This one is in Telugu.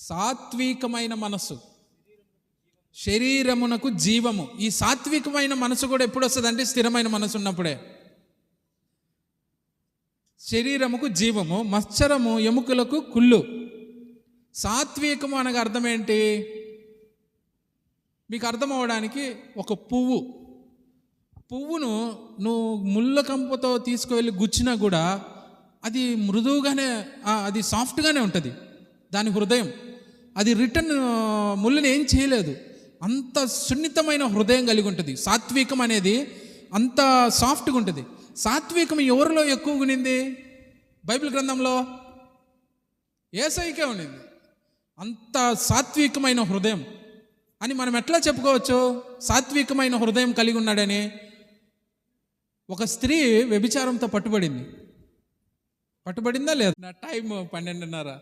సాత్వికమైన మనసు శరీరమునకు జీవము. ఈ సాత్వికమైన మనసు కూడా ఎప్పుడు వస్తుందంటే స్థిరమైన మనసు ఉన్నప్పుడే. శరీరముకు జీవము, మత్సరము ఎముకలకు కుళ్ళు. సాత్వికము అనగా అర్థం ఏంటి? మీకు అర్థం అవ్వడానికి, ఒక పువ్వును నువ్వు ముళ్ళ కంపతో తీసుకువెళ్ళి గుచ్చినా కూడా అది మృదువుగానే, అది సాఫ్ట్గానే ఉంటుంది. దాని హృదయం అది రిటర్న్ ముళ్ళని ఏం చేయలేదు. అంత సున్నితమైన హృదయం కలిగి ఉంటుంది. సాత్వికం అనేది అంత సాఫ్ట్గా ఉంటుంది. సాత్వికం ఎవరిలో ఎక్కువగా ఉన్నింది? బైబిల్ గ్రంథంలో యేసయ్యకే ఉన్నింది. అంత సాత్వికమైన హృదయం అని మనం ఎట్లా చెప్పుకోవచ్చు? సాత్వికమైన హృదయం కలిగి ఉన్నాడని. ఒక స్త్రీ వ్యభిచారంతో పట్టుబడిందా లేదా? నా టైం 12:30.